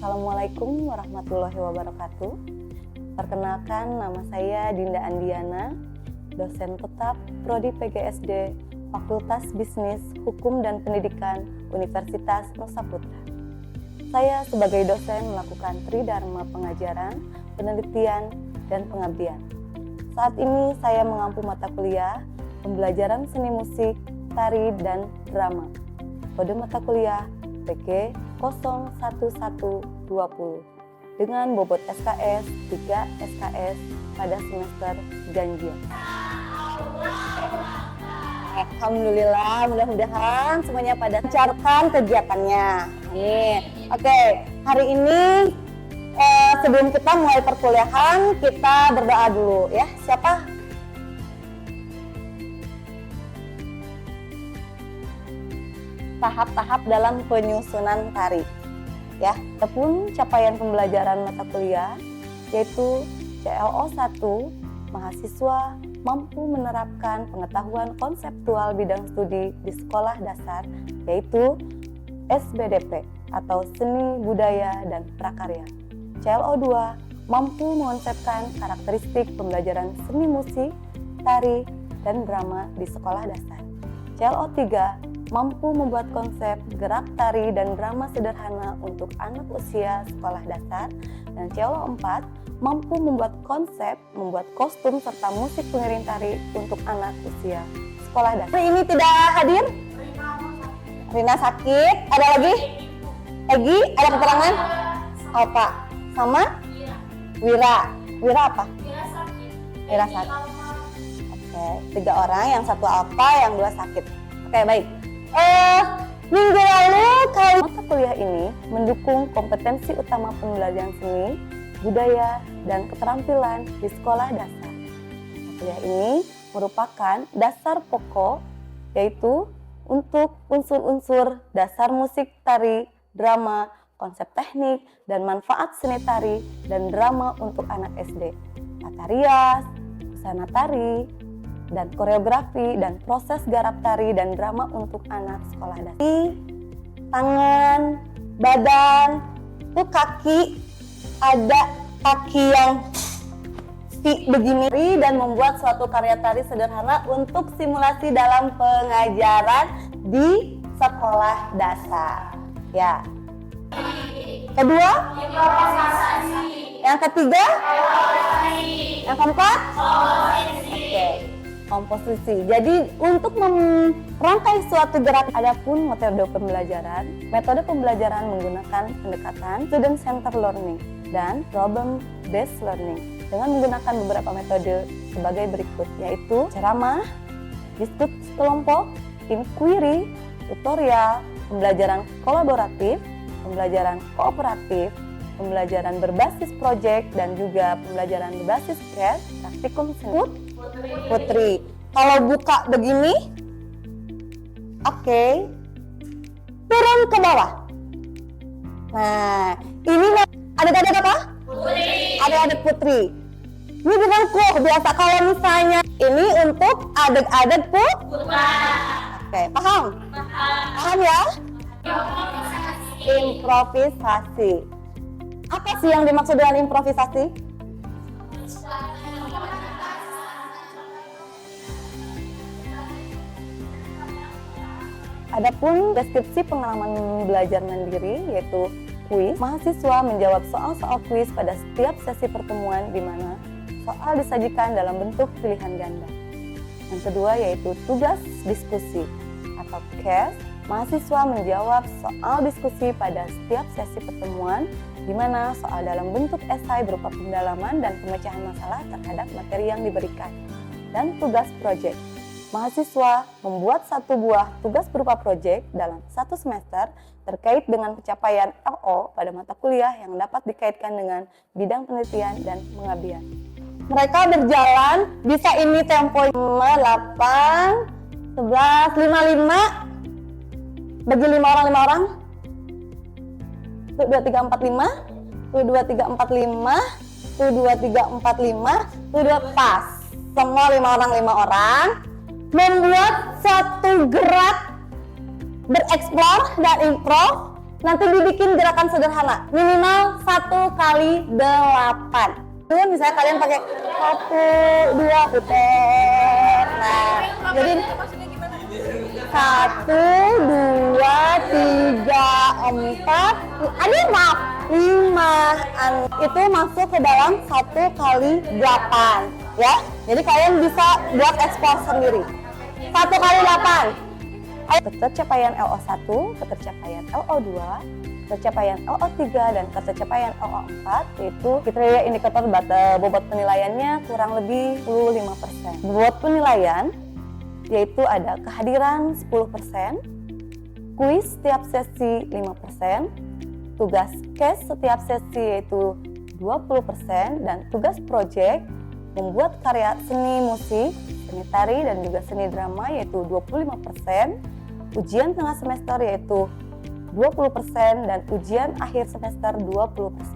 Assalamualaikum warahmatullahi wabarakatuh. Perkenalkan, nama saya Dinda Andiana, dosen tetap Prodi PGSD Fakultas Bisnis, Hukum dan Pendidikan Universitas Nusa Putra. Saya sebagai dosen melakukan tridharma pengajaran, penelitian, dan pengabdian. Saat ini saya mengampu mata kuliah pembelajaran seni musik, tari, dan drama. Kode mata kuliah PG 01120 dengan bobot SKS 3 SKS pada semester ganjil. Alhamdulillah, mudah-mudahan semuanya pada lancarkan kegiatannya. Amin. Oke, hari ini sebelum kita mulai perkuliahan, kita berdoa dulu ya. Siapa? Tahap-tahap dalam penyusunan tari. Ya, ataupun capaian pembelajaran mata kuliah yaitu CLO 1, mahasiswa mampu menerapkan pengetahuan konseptual bidang studi di sekolah dasar yaitu SBDP atau Seni, Budaya, dan Prakarya. CLO 2 mampu mengonsepkan karakteristik pembelajaran seni musik, tari, dan drama di sekolah dasar. CLO 3 mampu membuat konsep gerak tari dan drama sederhana untuk anak usia sekolah dasar, dan CLO 4 mampu membuat konsep, membuat kostum serta musik pengiring tari untuk anak usia sekolah dasar. Ini tidak hadir? Rina sakit. Ada lagi? Egi, ada keterangan? Apa? Sama? Wira. Wira apa? Wira sakit. Oke, 3 orang, yang 1 apa, yang 2 sakit. Oke, baik. Minggu lalu mata kuliah ini mendukung kompetensi utama pembelajaran seni, budaya, dan keterampilan di sekolah dasar. Mata kuliah ini merupakan dasar pokok yaitu untuk unsur-unsur dasar musik, tari, drama, konsep teknik, dan manfaat seni tari dan drama untuk anak SD, tata rias, busana tari, dan koreografi, dan proses garap tari dan drama untuk anak sekolah dasar. Tangan, badan, itu kaki, ada kaki yang begini, dan membuat suatu karya tari sederhana untuk simulasi dalam pengajaran di sekolah dasar. Ya. Kedua, yang ketiga, yang keempat, oke. Komposisi. Jadi untuk merangkai suatu gerak, adapun metode pembelajaran menggunakan pendekatan student center learning dan problem based learning dengan menggunakan beberapa metode sebagai berikut, yaitu ceramah, diskusi kelompok, inquiry, tutorial, pembelajaran kolaboratif, pembelajaran kooperatif, pembelajaran berbasis project, dan juga pembelajaran berbasis case, praktikum seni. Putri, kalau buka begini, oke, turun ke bawah. Nah, ini adik-adik apa? Putri. Adik-adik Putri. Ini bukan kuh biasa. Kalau misalnya ini untuk adik-adik Putra. Oke, paham? Paham ya? Improvisasi. Apa sih yang dimaksud dengan improvisasi? Adapun deskripsi pengalaman belajar mandiri yaitu kuis, mahasiswa menjawab soal-soal kuis pada setiap sesi pertemuan di mana soal disajikan dalam bentuk pilihan ganda. Yang kedua yaitu tugas diskusi atau case, mahasiswa menjawab soal diskusi pada setiap sesi pertemuan di mana soal dalam bentuk esai berupa pendalaman dan pemecahan masalah terhadap materi yang diberikan. Dan tugas project, mahasiswa membuat 1 buah tugas berupa proyek dalam 1 semester terkait dengan pencapaian LO pada mata kuliah yang dapat dikaitkan dengan bidang penelitian dan pengabdian. Mereka berjalan, bisa ini tempo 8, 11, 55, bagi 5 orang. 1, 2, 3, 4, 5, 1, 2, 3, 4, 5, 1, 2, 3, 4, 5, 1, 2, pas. Semua 5 orang. Membuat satu gerak bereksplor dan improv nanti dibikin gerakan sederhana minimal 1 kali 8. Tuh misalnya kalian pakai 1, 2 putar. Nah, jadi 1, 2, 3, 4, aduh maaf, 5. Itu masuk ke dalam 1 kali 8 ya. Jadi kalian bisa buat ekspor sendiri. 1 kali 8. Ketercapaian LO1, ketercapaian LO2, ketercapaian LO3 dan ketercapaian LO4 yaitu kriteria indikator bobot penilaiannya kurang lebih 25%. Bobot penilaian yaitu ada kehadiran 10%, kuis setiap sesi 5%, tugas case setiap sesi yaitu 20% dan tugas proyek membuat karya seni musik, seni tari dan juga seni drama yaitu 25%, ujian tengah semester yaitu 20% dan ujian akhir semester 20%. 4,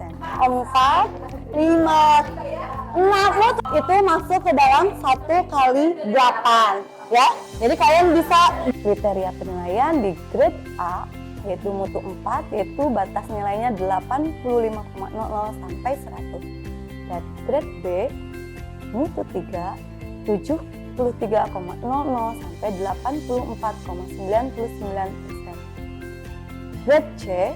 5, 6 itu masuk ke dalam 1 kali 8 ya. Jadi kalian bisa kriteria penilaian di grade A yaitu mutu 4 yaitu batas nilainya 85,00 sampai 100. Dan grade B mutu 3 73,00 sampai 84,99%. Grade C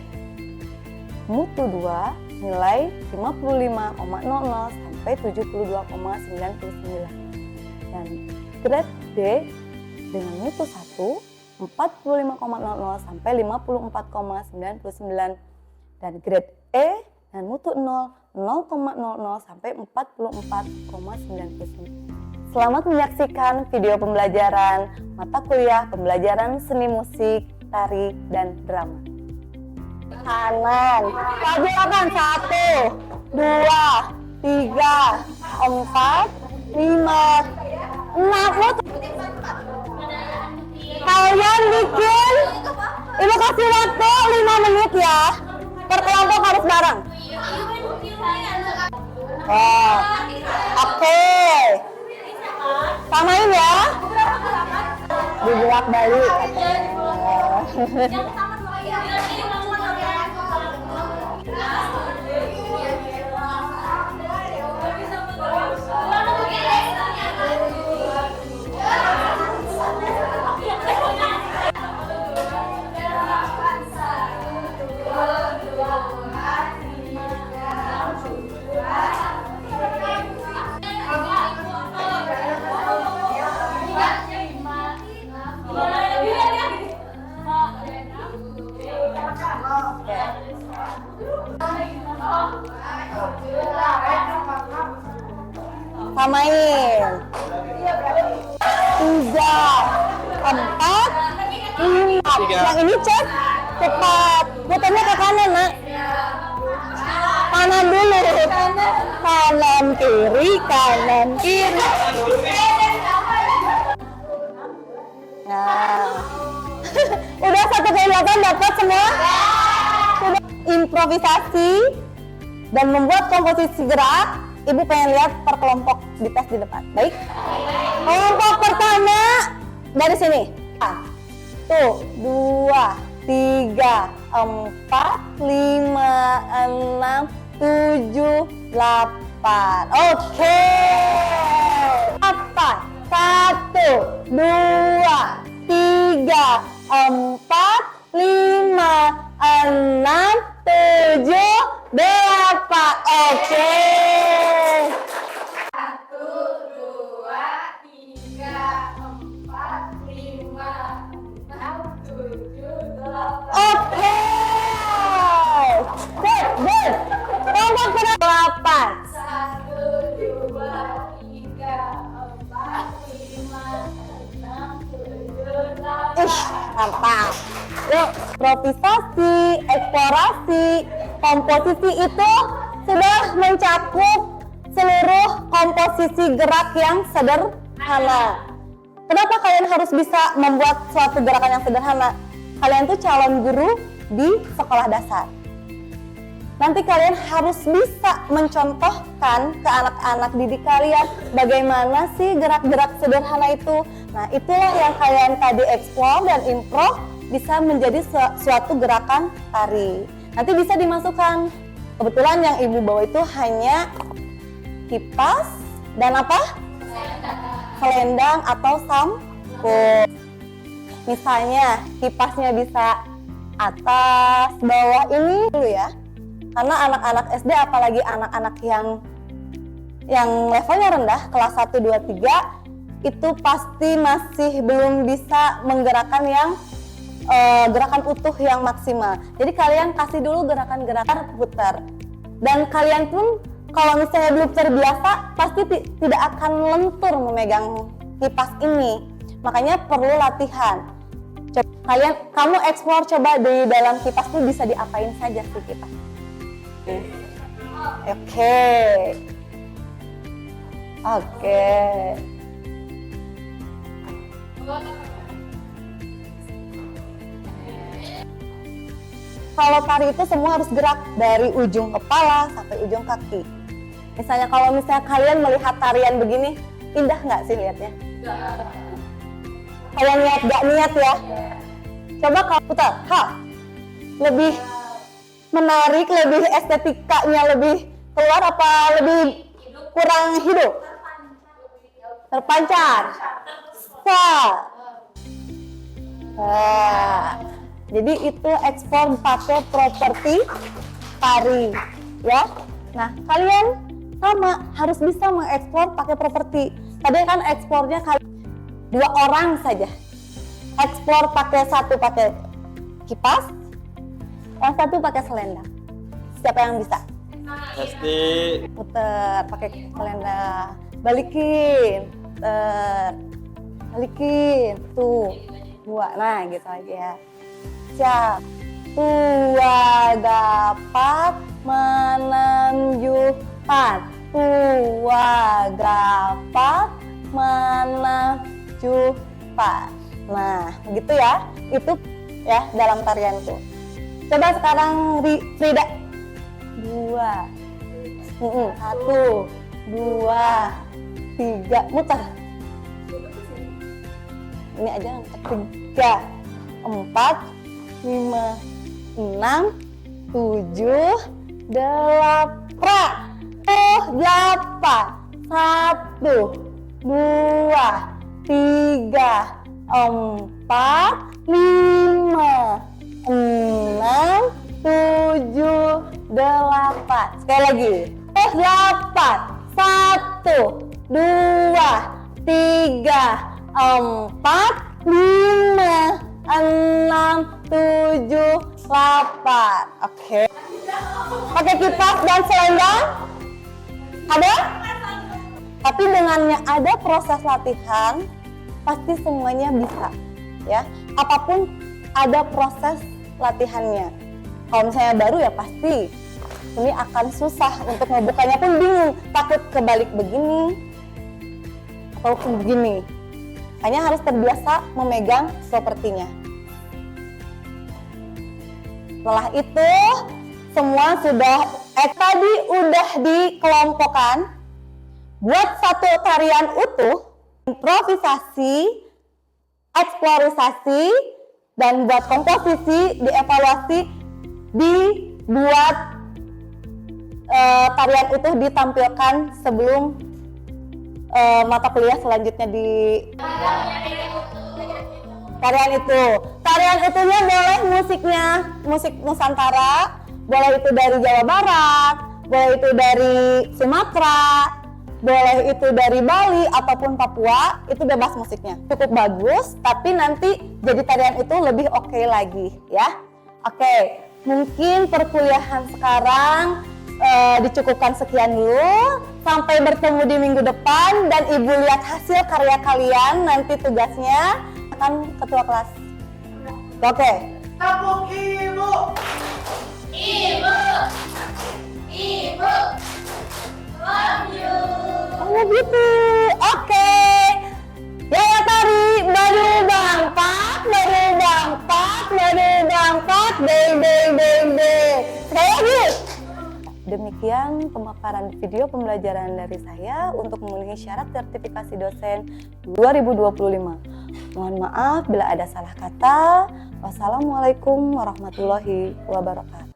mutu 2 nilai 55,00 sampai 72,99. Dan grade D dengan mutu 1 45,00 sampai 54,99 dan grade E dan mutu 0 0,00 sampai 44,99. Selamat menyaksikan video pembelajaran mata kuliah pembelajaran seni musik, tari, dan drama. Kanan, pelajaran 1, 2, 3, 4, 5, 6. Kalian bikin, Ibu kasih waktu 5 menit ya. Per kelompok harus bareng. Oh, oke. Samain ya. Dibolak balik. Samain 3, 4, 5. Yang ini cek cepat, putarnya ke kanan nak. Kanan dulu, kanan kiri, kanan kiri. Nah, udah 1 kali 8 dapat semua. Sudah improvisasi dan membuat komposisi gerak. Ibu pengen lihat per kelompok di tes di depan. Baik. Kelompok pertama dari sini. 1, 2, 3, 4, 5, 6, 7, 8. Oke. Apa? 1, 2, 3, 4, 5, 6, 7, 8. Oke. 1, 2, 3, 4, 5, 6, 7, 8. Oke. Good. Kelompok ke-8. 1, 2, 3, 4, 5, 6, 7, 8. Mantap. Yuk, improvisasi, eksplorasi, komposisi itu sudah mencakup seluruh komposisi gerak yang sederhana. Kenapa kalian harus bisa membuat suatu gerakan yang sederhana? Kalian tuh calon guru di sekolah dasar. Nanti kalian harus bisa mencontohkan ke anak-anak didik kalian bagaimana sih gerak-gerak sederhana itu. Nah, itulah yang kalian tadi eksplor dan improv bisa menjadi suatu gerakan tari. Nanti bisa dimasukkan. Kebetulan yang ibu bawa itu hanya kipas dan apa? Selendang atau sampul. Misalnya kipasnya bisa atas, bawah, ini dulu ya. Karena anak-anak SD apalagi anak-anak yang levelnya rendah, kelas 1, 2, 3, itu pasti masih belum bisa menggerakkan yang gerakan utuh yang maksimal. Jadi kalian kasih dulu gerakan-gerakan putar. Dan kalian pun kalau misalnya belum terbiasa pasti tidak akan lentur memegang kipas ini. Makanya perlu latihan. Kamu explore coba di dalam kipas tuh bisa diapain saja sih kipas. Oke. Kalau tari itu semua harus gerak dari ujung kepala sampai ujung kaki. Misalnya kalau kalian melihat tarian begini, indah nggak sih lihatnya? Kalian lihat nggak niat ya? Coba kalau putar, lebih menarik, lebih estetikanya lebih keluar apa lebih kurang hidup? Terpancar. Jadi itu ekspor pakai properti tari, ya. Nah, kalian sama harus bisa mengekspor pakai properti. Tadi kan ekspornya 2 orang saja. Ekspor satu pakai kipas, yang satu pakai selendang. Siapa yang bisa? Pasti. Puter pakai selendang, balikin, balikin, tuh 2, nah gitu aja ya. Siap. 2 dapat menunjukkan. 2 dapat menunjukkan. Nah, begitu ya. Itu ya dalam tarian itu. Coba sekarang Frida. 2. 1, 2, 3, muter. Ini aja 3, 4, 5, 6, 7, 8. 1, 2, 3, 4, 5, 6, 7, 8. Sekali lagi. 8. 1, 2, 3, 4, 5, 6, 7, 8. Oke. Pakai kipas dan selendang? Ada? Tapi dengannya ada proses latihan, pasti semuanya bisa, ya. Apapun ada proses latihannya. Kalau misalnya baru ya pasti ini akan susah untuk ngebukanya pun bingung, takut kebalik begini atau begini. Hanya harus terbiasa memegang propertinya. Setelah itu semua tadi udah dikelompokkan buat satu tarian utuh, improvisasi, eksplorisasi, dan buat komposisi, dievaluasi, dibuat tarian utuh ditampilkan sebelum mata kuliah selanjutnya di tarian itu. Tarian itunya boleh musik Nusantara, boleh itu dari Jawa Barat, boleh itu dari Sumatera, boleh itu dari Bali ataupun Papua, itu bebas musiknya. Cukup bagus, tapi nanti jadi tarian itu lebih oke lagi ya. Oke, mungkin perkuliahan sekarang dicukupkan sekian dulu. Sampai bertemu di minggu depan dan Ibu lihat hasil karya kalian, nanti tugasnya akan ketua kelas. Oke. Tepuk Ibu. Ibu. Ibu. Love you. Oh gitu. Oke. Ya tari baru bangpak, Sekali lagi. Demikian pemaparan video pembelajaran dari saya untuk memenuhi syarat sertifikasi dosen 2025. Mohon maaf bila ada salah kata. Wassalamualaikum warahmatullahi wabarakatuh.